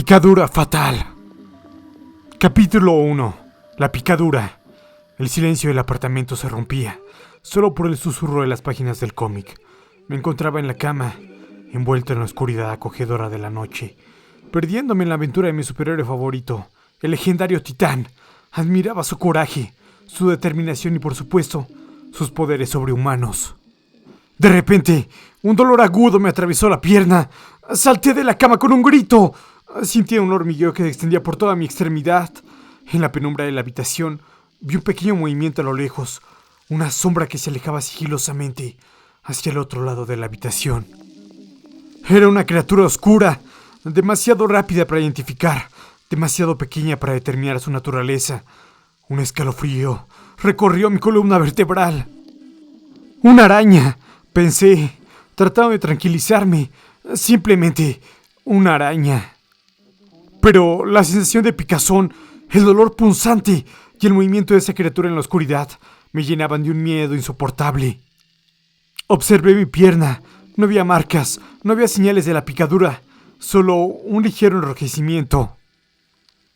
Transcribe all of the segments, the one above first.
picadura fatal. Capítulo 1. La picadura. El silencio del apartamento se rompía, solo por el susurro de las páginas del cómic. Me encontraba en la cama, envuelto en la oscuridad acogedora de la noche, perdiéndome en la aventura de mi superhéroe favorito, el legendario Titán. Admiraba su coraje, su determinación y, por supuesto, sus poderes sobrehumanos. De repente, un dolor agudo me atravesó la pierna. Salté de la cama con un grito. Sentí un hormigueo que se extendía por toda mi extremidad. En la penumbra de la habitación, vi un pequeño movimiento a lo lejos, una sombra que se alejaba sigilosamente hacia el otro lado de la habitación. Era una criatura oscura, demasiado rápida para identificar, demasiado pequeña para determinar su naturaleza. Un escalofrío recorrió mi columna vertebral. Una araña, pensé, tratando de tranquilizarme. Simplemente una araña. Pero la sensación de picazón, el dolor punzante y el movimiento de esa criatura en la oscuridad me llenaban de un miedo insoportable. Observé mi pierna. No había marcas, no había señales de la picadura, solo un ligero enrojecimiento.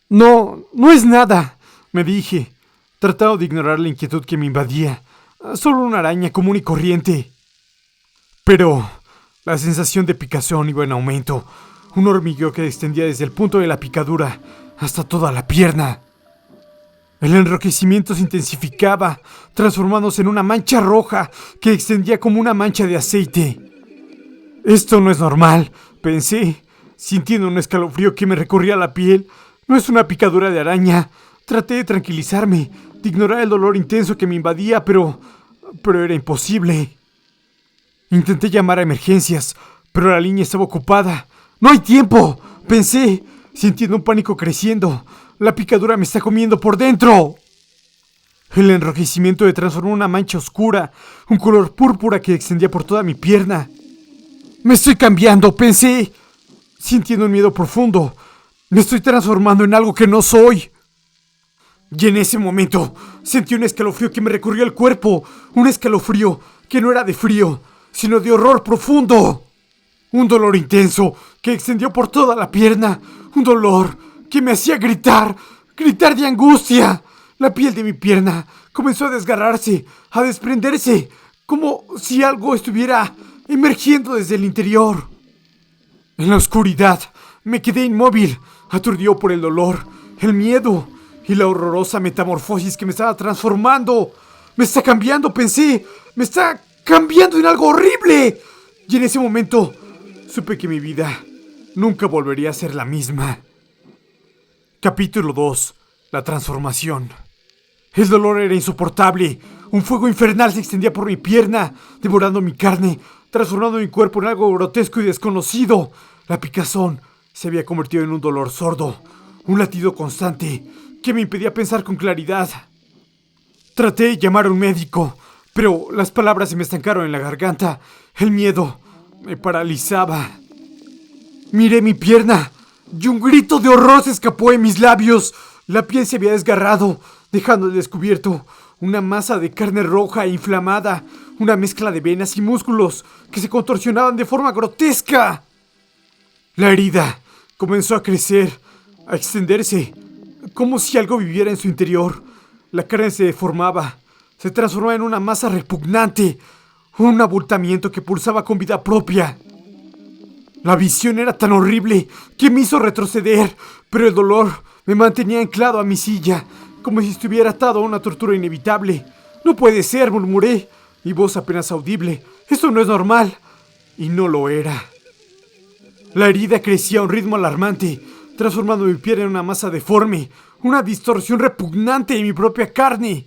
No es nada, me dije, tratando de ignorar la inquietud que me invadía. Solo una araña común y corriente. Pero la sensación de picazón iba en aumento. Un hormigueo que extendía desde el punto de la picadura hasta toda la pierna. El enrojecimiento se intensificaba, transformándose en una mancha roja que extendía como una mancha de aceite. Esto no es normal, pensé, sintiendo un escalofrío que me recorría la piel. No es una picadura de araña. Traté de tranquilizarme, de ignorar el dolor intenso que me invadía, pero era imposible. Intenté llamar a emergencias, pero la línea estaba ocupada. ¡No hay tiempo!, pensé, sintiendo un pánico creciendo. La picadura me está comiendo por dentro. El enrojecimiento se transformó en una mancha oscura, un color púrpura que extendía por toda mi pierna. ¡Me estoy cambiando!, pensé, sintiendo un miedo profundo. Me estoy transformando en algo que no soy. Y en ese momento sentí un escalofrío que me recorrió el cuerpo. Un escalofrío que no era de frío, sino de horror profundo. Un dolor intenso que extendió por toda la pierna. Un dolor que me hacía gritar de angustia. La piel de mi pierna comenzó a desgarrarse, a desprenderse, como si algo estuviera emergiendo desde el interior. En la oscuridad me quedé inmóvil, aturdido por el dolor, el miedo y la horrorosa metamorfosis que me estaba transformando. Me está cambiando, pensé. Me está cambiando en algo horrible. Y en ese momento supe que mi vida nunca volvería a ser la misma. Capítulo 2. La transformación. El dolor era insoportable. Un fuego infernal se extendía por mi pierna, devorando mi carne, transformando mi cuerpo en algo grotesco y desconocido. La picazón se había convertido en un dolor sordo, un latido constante que me impedía pensar con claridad. Traté de llamar a un médico, pero las palabras se me estancaron en la garganta. El miedo me paralizaba. Miré mi pierna y un grito de horror se escapó de mis labios. La piel se había desgarrado, dejando al descubierto una masa de carne roja e inflamada, una mezcla de venas y músculos que se contorsionaban de forma grotesca. La herida comenzó a crecer, a extenderse, como si algo viviera en su interior. La carne se deformaba, se transformaba en una masa repugnante, un abultamiento que pulsaba con vida propia. La visión era tan horrible que me hizo retroceder, pero el dolor me mantenía anclado a mi silla, como si estuviera atado a una tortura inevitable. «No puede ser», murmuré, mi voz apenas audible. «Esto no es normal». Y no lo era. La herida crecía a un ritmo alarmante, transformando mi piel en una masa deforme, una distorsión repugnante de mi propia carne.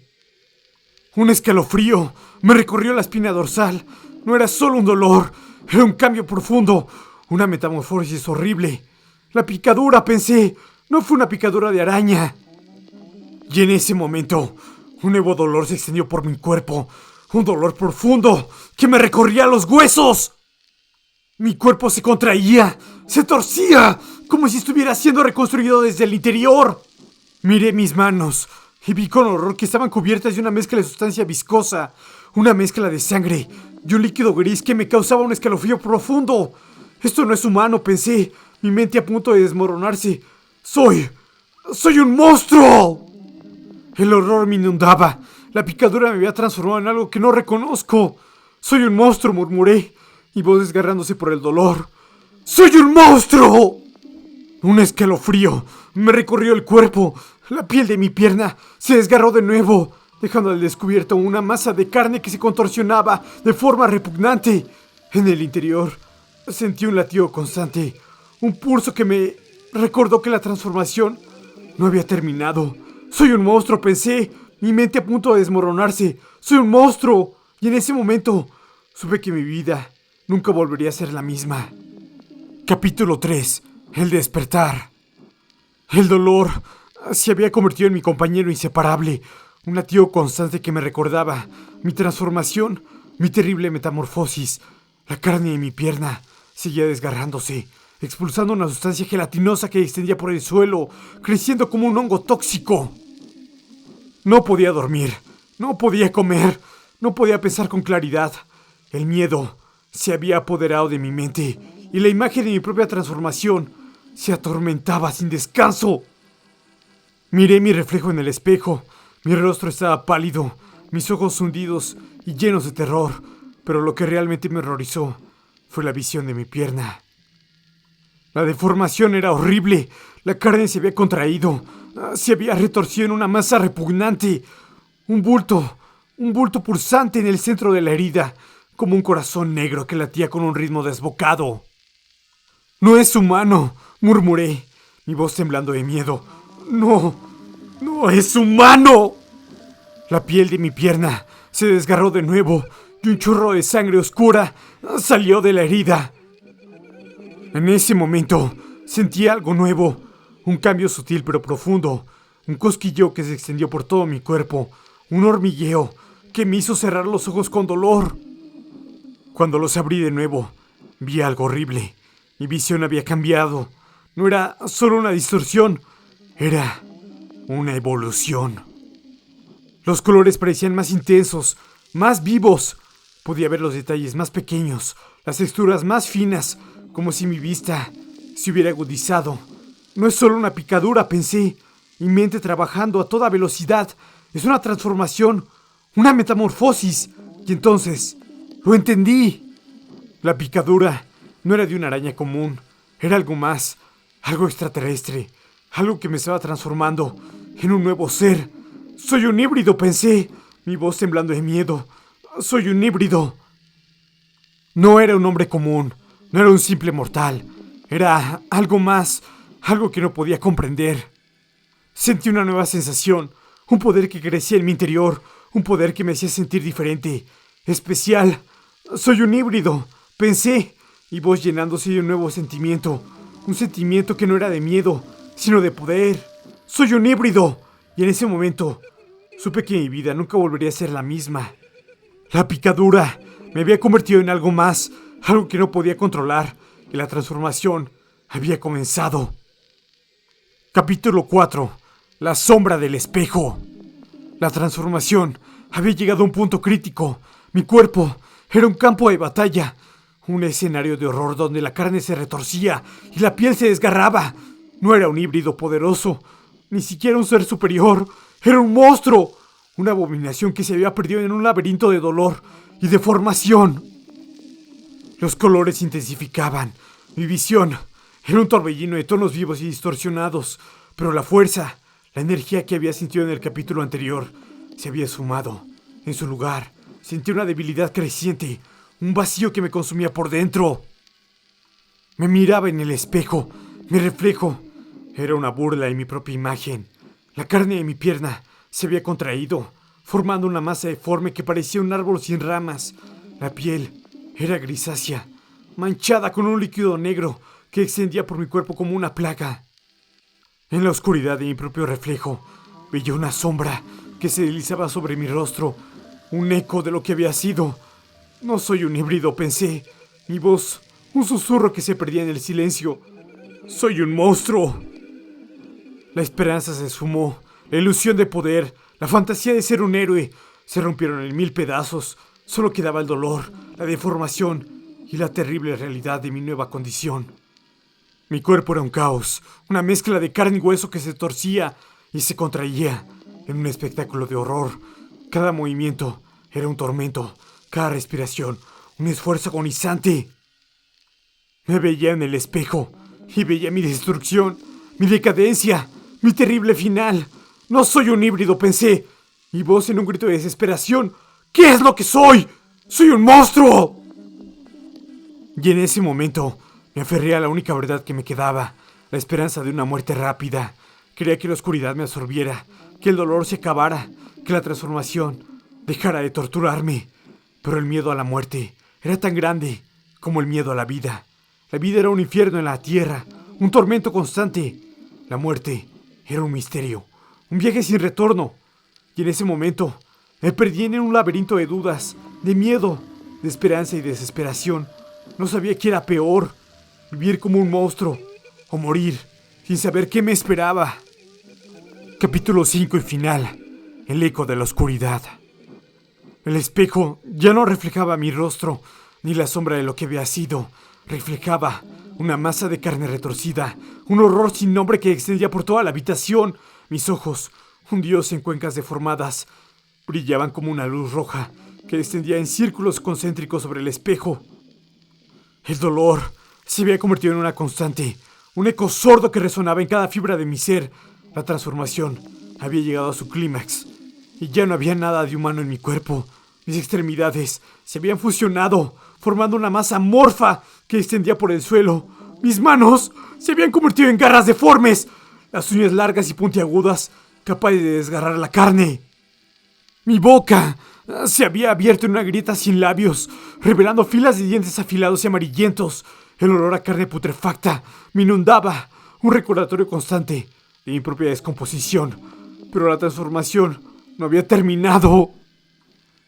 Un escalofrío me recorrió la espina dorsal. No era solo un dolor, era un cambio profundo, una metamorfosis horrible. La picadura, pensé, no fue una picadura de araña. Y en ese momento, un nuevo dolor se extendió por mi cuerpo, un dolor profundo que me recorría los huesos. Mi cuerpo se contraía, se torcía, como si estuviera siendo reconstruido desde el interior. Miré mis manos y vi con horror que estaban cubiertas de una mezcla de sustancia viscosa, una mezcla de sangre y un líquido gris que me causaba un escalofrío profundo. Esto no es humano, pensé. mi mente a punto de desmoronarse. ¡Soy un monstruo! El horror me inundaba. La picadura me había transformado en algo que no reconozco. ¡Soy un monstruo!, murmuré, mi voz desgarrándose por el dolor. ¡Soy un monstruo! Un escalofrío me recorrió el cuerpo. La piel de mi pierna se desgarró de nuevo, dejando al descubierto una masa de carne que se contorsionaba de forma repugnante. En el interior sentí un latido constante, un pulso que me recordó que la transformación no había terminado. ¡Soy un monstruo!, pensé, mi mente a punto de desmoronarse. ¡Soy un monstruo! Y en ese momento supe que mi vida nunca volvería a ser la misma. Capítulo 3. El despertar. El dolor se había convertido en mi compañero inseparable, un latido constante que me recordaba mi transformación, mi terrible metamorfosis. La carne de mi pierna seguía desgarrándose, expulsando una sustancia gelatinosa que extendía por el suelo, creciendo como un hongo tóxico. No podía dormir, no podía comer, no podía pensar con claridad. El miedo se había apoderado de mi mente y la imagen de mi propia transformación se atormentaba sin descanso. Miré mi reflejo en el espejo. Mi rostro estaba pálido, mis ojos hundidos y llenos de terror, pero lo que realmente me horrorizó fue la visión de mi pierna. La deformación era horrible. La carne se había contraído, se había retorcido en una masa repugnante. Un bulto pulsante en el centro de la herida, como un corazón negro que latía con un ritmo desbocado. «No es humano», murmuré, mi voz temblando de miedo. ¡No es humano! La piel de mi pierna se desgarró de nuevo y un chorro de sangre oscura salió de la herida. En ese momento sentí algo nuevo, un cambio sutil pero profundo, un cosquilleo que se extendió por todo mi cuerpo, un hormigueo que me hizo cerrar los ojos con dolor. Cuando los abrí de nuevo, vi algo horrible. Mi visión había cambiado. No era solo una distorsión, era una evolución. Los colores parecían más intensos, más vivos. Podía ver los detalles más pequeños, las texturas más finas, como si mi vista se hubiera agudizado. No es solo una picadura, pensé, mi mente trabajando a toda velocidad. Es una transformación, una metamorfosis. Y entonces lo entendí. La picadura no era de una araña común, era algo más, algo extraterrestre, algo que me estaba transformando en un nuevo ser. Soy un híbrido, pensé, mi voz temblando de miedo. Soy un híbrido. No era un hombre común, no era un simple mortal, era algo más, algo que no podía comprender. Sentí una nueva sensación, un poder que crecía en mi interior, un poder que me hacía sentir diferente, especial. Soy un híbrido, pensé, mi voz llenándose de un nuevo sentimiento, un sentimiento que no era de miedo, sino de poder. Soy un híbrido, y en ese momento supe que mi vida nunca volvería a ser la misma. La picadura me había convertido en algo más, algo que no podía controlar, y la transformación había comenzado. Capítulo 4. La sombra del espejo. La transformación había llegado a un punto crítico. Mi cuerpo era un campo de batalla, un escenario de horror donde la carne se retorcía y la piel se desgarraba. No era un híbrido poderoso, ni siquiera un ser superior. Era un monstruo, una abominación que se había perdido en un laberinto de dolor y deformación. Los colores se intensificaban. Mi visión era un torbellino de tonos vivos y distorsionados, pero la fuerza, la energía que había sentido en el capítulo anterior, se había esfumado. En su lugar, sentí una debilidad creciente, un vacío que me consumía por dentro. Me miraba en el espejo. Mi reflejo era una burla de mi propia imagen. La carne de mi pierna se había contraído, formando una masa deforme que parecía un árbol sin ramas. La piel era grisácea, manchada con un líquido negro que extendía por mi cuerpo como una plaga. En la oscuridad de mi propio reflejo, veía una sombra que se deslizaba sobre mi rostro, un eco de lo que había sido. No soy un híbrido, pensé. Mi voz, un susurro que se perdía en el silencio. Soy un monstruo. La esperanza se esfumó, la ilusión de poder, la fantasía de ser un héroe, se rompieron en mil pedazos. Solo quedaba el dolor, la deformación y la terrible realidad de mi nueva condición. Mi cuerpo era un caos, una mezcla de carne y hueso que se torcía y se contraía en un espectáculo de horror. Cada movimiento era un tormento, cada respiración un esfuerzo agonizante. Me veía en el espejo y veía mi destrucción, mi decadencia, mi terrible final. No soy un híbrido, pensé. Mi voz en un grito de desesperación. ¿Qué es lo que soy? ¡Soy un monstruo! Y en ese momento me aferré a la única verdad que me quedaba, la esperanza de una muerte rápida. Quería que la oscuridad me absorbiera, que el dolor se acabara, que la transformación dejara de torturarme. Pero el miedo a la muerte era tan grande como el miedo a la vida. La vida era un infierno en la tierra, un tormento constante. La muerte era un misterio, un viaje sin retorno. Y en ese momento me perdí en un laberinto de dudas, de miedo, de esperanza y desesperación. No sabía qué era peor, vivir como un monstruo o morir sin saber qué me esperaba. Capítulo 5 y final. El eco de la oscuridad. El espejo ya no reflejaba mi rostro, ni la sombra de lo que había sido. Reflejaba una masa de carne retorcida, un horror sin nombre que extendía por toda la habitación. Mis ojos, hundidos en cuencas deformadas, brillaban como una luz roja que extendía en círculos concéntricos sobre el espejo. El dolor se había convertido en una constante, un eco sordo que resonaba en cada fibra de mi ser. La transformación había llegado a su clímax y ya no había nada de humano en mi cuerpo. Mis extremidades se habían fusionado, formando una masa amorfa que extendía por el suelo. Mis manos se habían convertido en garras deformes, las uñas largas y puntiagudas, capaces de desgarrar la carne. Mi boca se había abierto en una grieta sin labios, revelando filas de dientes afilados y amarillentos. El olor a carne putrefacta me inundaba, un recordatorio constante de mi propia descomposición. Pero la transformación no había terminado.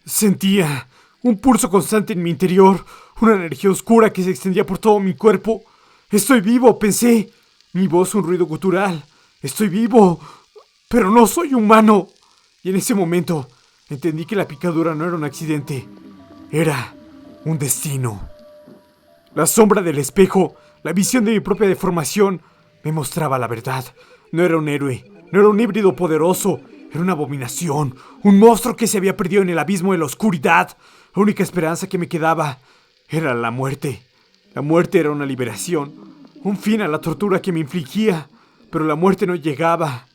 Sentía un pulso constante en mi interior, una energía oscura que se extendía por todo mi cuerpo. Estoy vivo, pensé. Mi voz un ruido gutural. Estoy vivo, pero no soy humano. Y en ese momento entendí que la picadura no era un accidente, era un destino. La sombra del espejo, la visión de mi propia deformación, me mostraba la verdad. No era un héroe, no era un híbrido poderoso, era una abominación, un monstruo que se había perdido en el abismo de la oscuridad. La única esperanza que me quedaba era la muerte. La muerte era una liberación, un fin a la tortura que me infligía, pero la muerte no llegaba.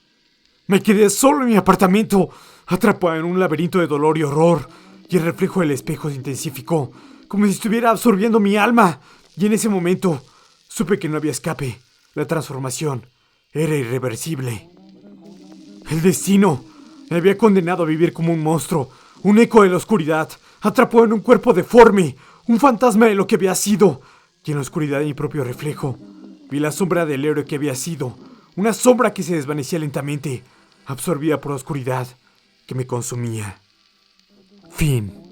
Me quedé solo en mi apartamento, atrapado en un laberinto de dolor y horror, y el reflejo del espejo se intensificó, como si estuviera absorbiendo mi alma. Y en ese momento supe que no había escape. La transformación era irreversible. El destino me había condenado a vivir como un monstruo, un eco de la oscuridad, atrapado en un cuerpo deforme, un fantasma de lo que había sido. Y en la oscuridad de mi propio reflejo vi la sombra del héroe que había sido, una sombra que se desvanecía lentamente, absorbida por la oscuridad que me consumía. Fin.